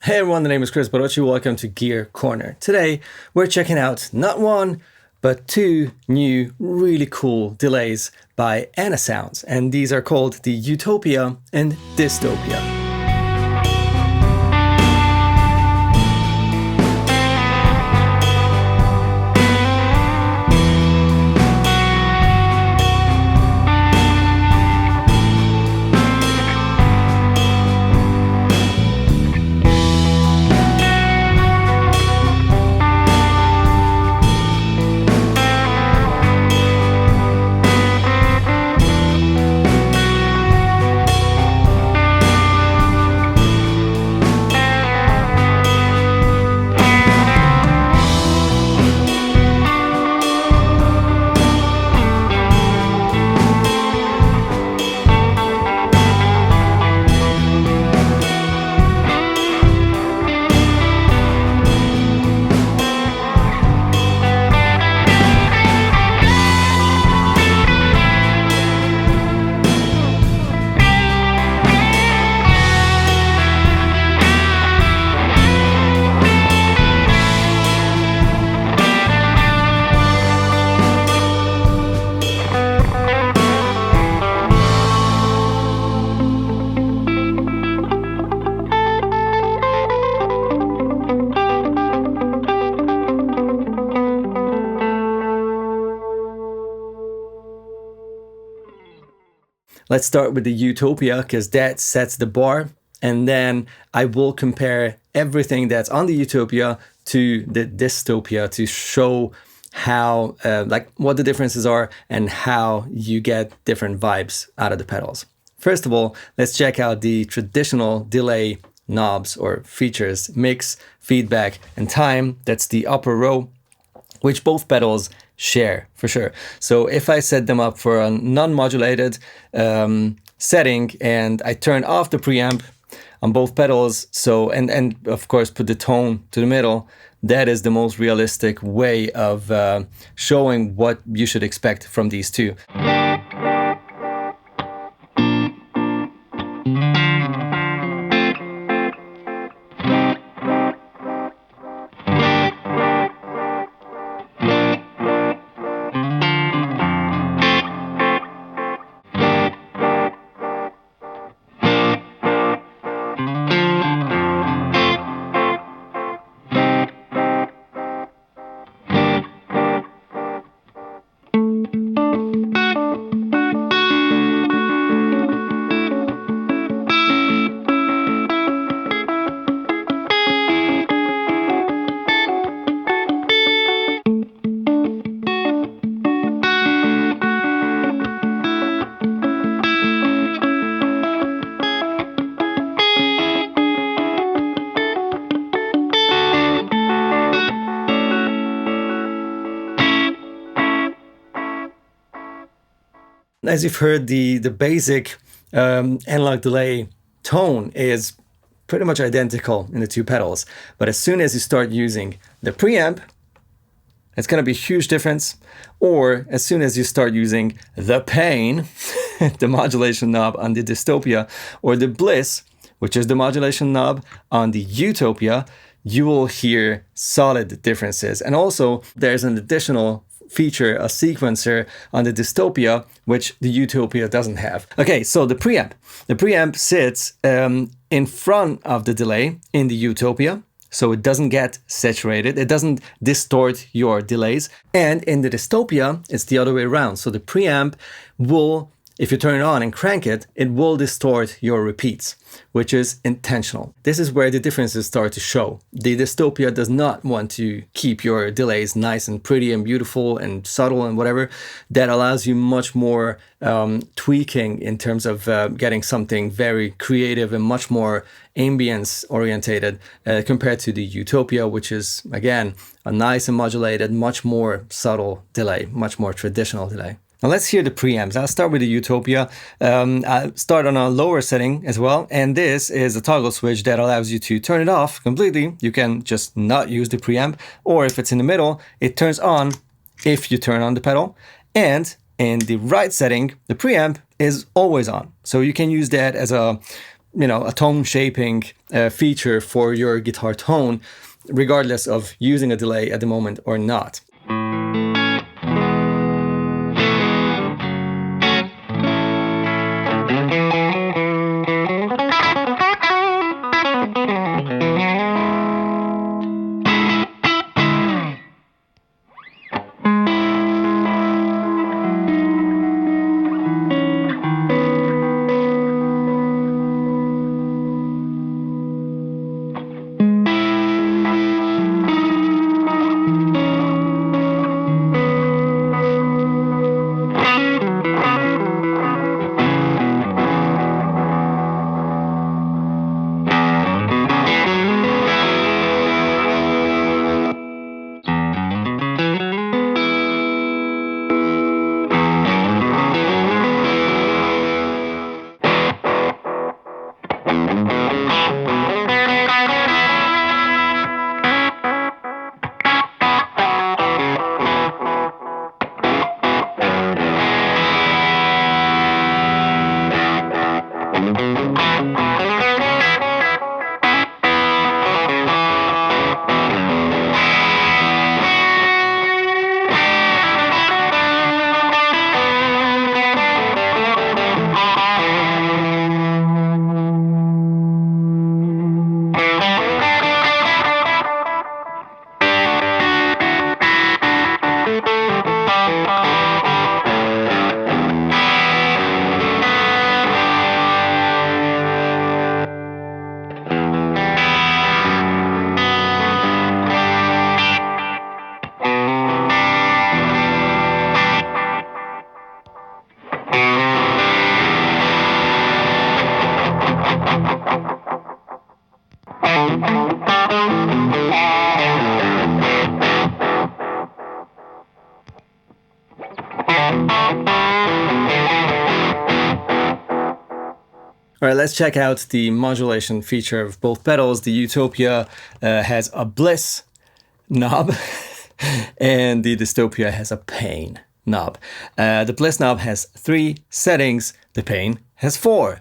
Hey everyone, the name is Kris Barocsi. Welcome to Gear Corner. Today we're checking out not one, but two new really cool delays by Anasounds, and these are called the Utopia and Dystopia. Let's start with the Utopia because that sets the bar, and then I will compare everything that's on the Utopia to the Dystopia to show how, what the differences are and how you get different vibes out of the pedals. First of all, let's check out the traditional delay knobs or features: mix, feedback, and time. That's the upper row, which both pedals share for sure. So if I set them up for a non-modulated setting and I turn off the preamp on both pedals, and of course put the tone to the middle, that is the most realistic way of showing what you should expect from these two. As you've heard, the basic analog delay tone is pretty much identical in the two pedals. But as soon as you start using the preamp, it's going to be a huge difference. Or as soon as you start using the pain, the modulation knob on the Dystopia, or the bliss, which is the modulation knob on the Utopia, you will hear solid differences. And also, there's an additional feature, a sequencer on the Dystopia, which the Utopia doesn't have. Okay, so the preamp. The preamp sits in front of the delay in the Utopia, so it doesn't get saturated, it doesn't distort your delays. And in the Dystopia, it's the other way around. So the preamp will, if you turn it on and crank it, it will distort your repeats, which is intentional. This is where the differences start to show. The Dystopia does not want to keep your delays nice and pretty and beautiful and subtle and whatever. That allows you much more tweaking in terms of getting something very creative and much more ambience orientated compared to the Utopia, which is, again, a nice and modulated, much more subtle delay, much more traditional delay. Now let's hear the preamps. I'll start with the Utopia. I'll start on a lower setting as well. And this is a toggle switch that allows you to turn it off completely. You can just not use the preamp. Or if it's in the middle, it turns on if you turn on the pedal. And in the right setting, the preamp is always on. So you can use that as a a tone shaping feature for your guitar tone, regardless of using a delay at the moment or not. All right, let's check out the modulation feature of both pedals. The Utopia has a bliss knob and the Dystopia has a pain knob. The bliss knob has 3 settings, the pain has 4.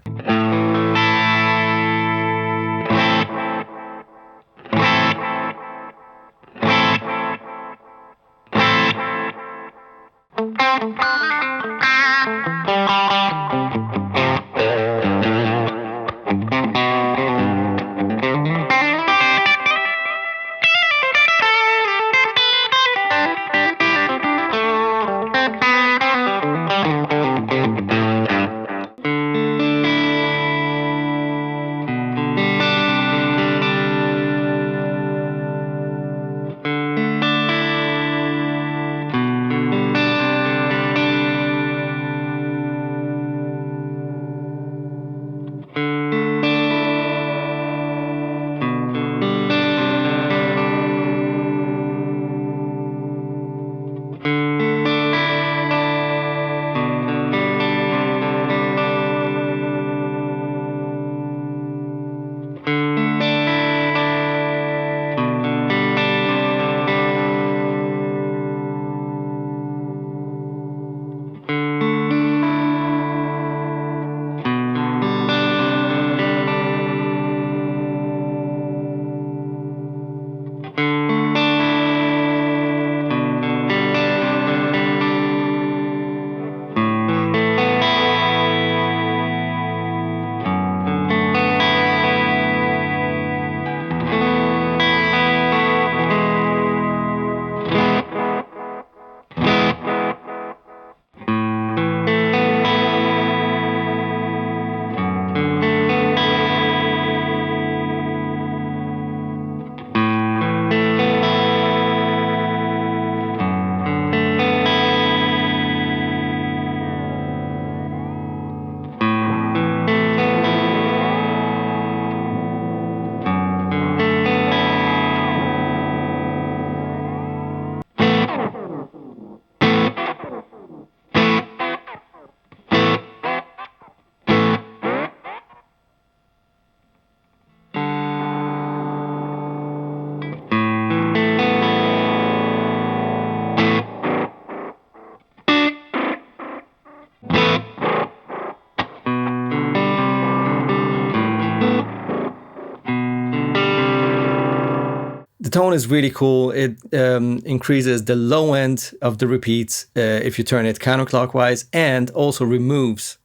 tone is really cool. It increases the low end of the repeats if you turn it counterclockwise, and also removes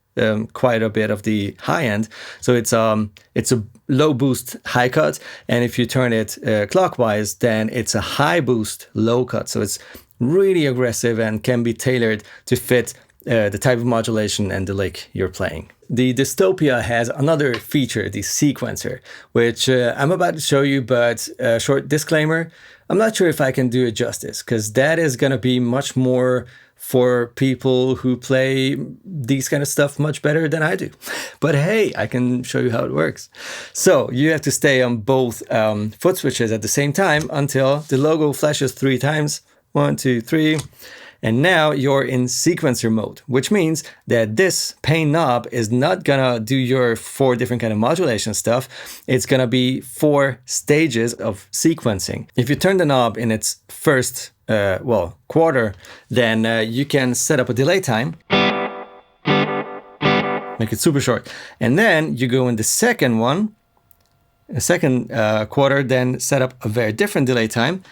quite a bit of the high end. So it's a low boost high cut, and if you turn it clockwise, then it's a high boost low cut. So it's really aggressive and can be tailored to fit the type of modulation and the lick you're playing. The Dystopia has another feature, the sequencer, which I'm about to show you, but short disclaimer, I'm not sure if I can do it justice, because that is going to be much more for people who play these kind of stuff much better than I do. But hey, I can show you how it works. So you have to stay on both foot switches at the same time until the logo flashes 3 times. 1, 2, 3. And now you're in sequencer mode, which means that this pane knob is not gonna do your 4 different kind of modulation stuff. It's gonna be 4 stages of sequencing. If you turn the knob in its first quarter, then you can set up a delay time, make it super short. And then you go in the second one, the second quarter, then set up a very different delay time.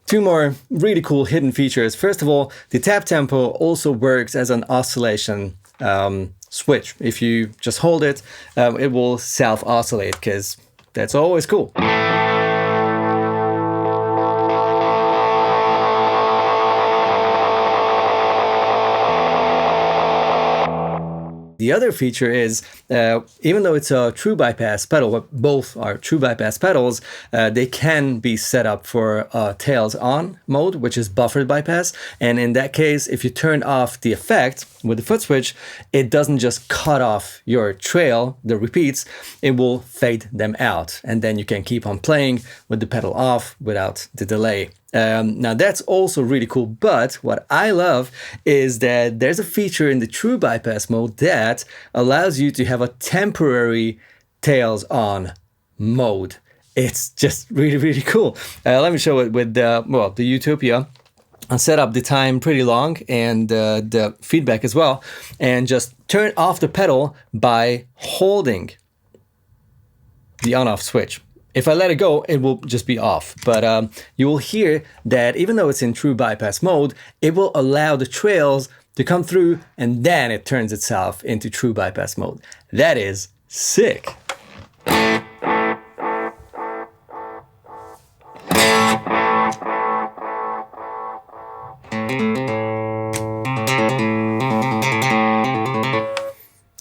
Two more really cool hidden features. First of all, the tap tempo also works as an oscillation switch. If you just hold it, it will self-oscillate, because that's always cool. The other feature is, even though it's a true bypass pedal, both are true bypass pedals, they can be set up for tails on mode, which is buffered bypass. And in that case, if you turn off the effect with the foot switch, it doesn't just cut off your trail, the repeats, it will fade them out. And then you can keep on playing with the pedal off without the delay. Now that's also really cool, but what I love is that there's a feature in the true bypass mode that allows you to have a temporary tails on mode. It's just really, really cool. Let me show it with the Utopia. I'll set up the time pretty long and the feedback as well, and just turn off the pedal by holding the on-off switch. If I let it go, it will just be off. But you will hear that even though it's in true bypass mode, it will allow the trails to come through, and then it turns itself into true bypass mode. That is sick.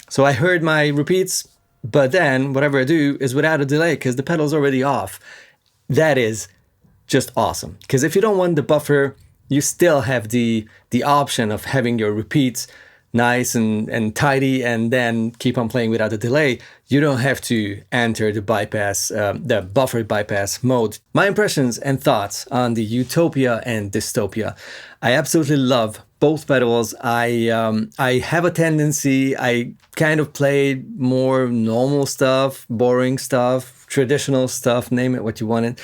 So I heard my repeats, but then whatever I do is without a delay because the pedal's already off. That is just awesome. Because if you don't want the buffer, you still have the option of having your repeats nice and tidy, and then keep on playing without a delay. You don't have to enter the bypass, the buffered bypass mode. My impressions and thoughts on the Utopia and Dystopia. I absolutely love both pedals. I have a tendency, I kind of play more normal stuff, boring stuff, traditional stuff, name it what you want it.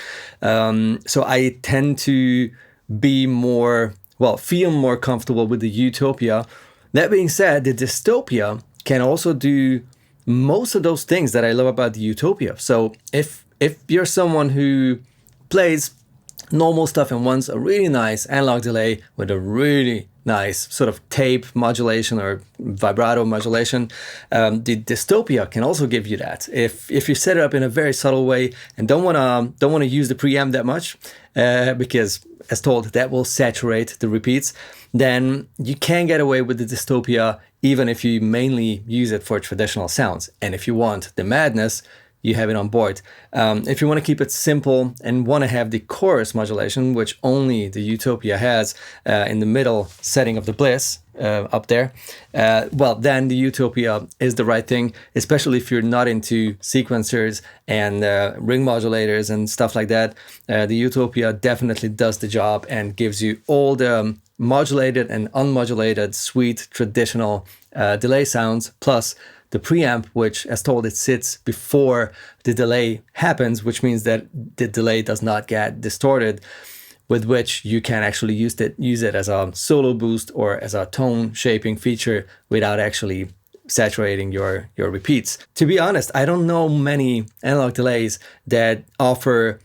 So I tend to be more, feel more comfortable with the Utopia. That being said, the Dystopia can also do most of those things that I love about the Utopia. So if you're someone who plays normal stuff and wants a really nice analog delay with a really nice sort of tape modulation or vibrato modulation. The Dystopia can also give you that if you set it up in a very subtle way and don't wanna use the preamp that much, because as told that will saturate the repeats. Then you can get away with the Dystopia even if you mainly use it for traditional sounds. And if you want the madness, you have it on board. If you want to keep it simple and want to have the chorus modulation, which only the Utopia has in the middle setting of the bliss up there, well, then the Utopia is the right thing, especially if you're not into sequencers and ring modulators and stuff like that. The Utopia definitely does the job and gives you all the modulated and unmodulated sweet traditional delay sounds, plus the preamp, which as told, it sits before the delay happens, which means that the delay does not get distorted, with which you can actually use it as a solo boost or as a tone shaping feature without actually saturating your repeats. To be honest, I don't know many analog delays that offer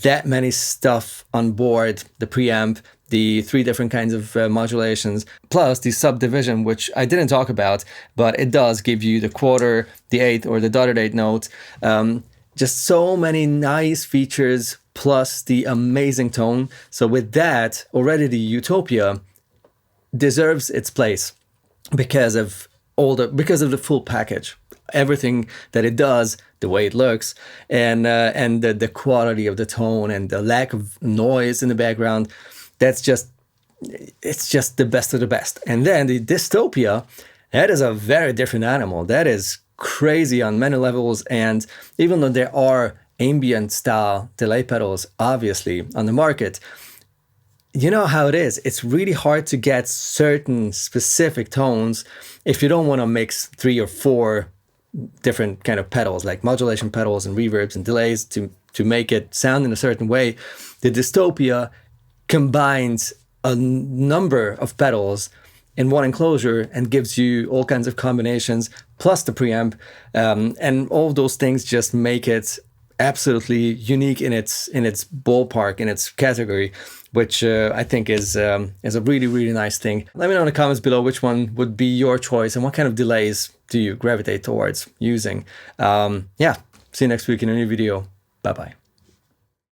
that many stuff on board: the preamp, the 3 different kinds of modulations, plus the subdivision, which I didn't talk about, but it does give you the quarter, the eighth, or the dotted eighth note. Just so many nice features, plus the amazing tone. So with that, already the Utopia deserves its place because of the full package. Everything that it does, the way it looks, and the quality of the tone and the lack of noise in the background. It's just the best of the best. And then the Dystopia, that is a very different animal. That is crazy on many levels. And even though there are ambient style delay pedals, obviously, on the market, you know how it is. It's really hard to get certain specific tones if you don't want to mix 3 or 4 different kind of pedals, like modulation pedals and reverbs and delays to make it sound in a certain way. The Dystopia combines a number of pedals in one enclosure and gives you all kinds of combinations, plus the preamp, and all those things just make it absolutely unique in its ballpark, in its category, which I think is a really, really nice thing. Let me know in the comments below which one would be your choice and what kind of delays do you gravitate towards using. Yeah, see you next week in a new video. Bye bye.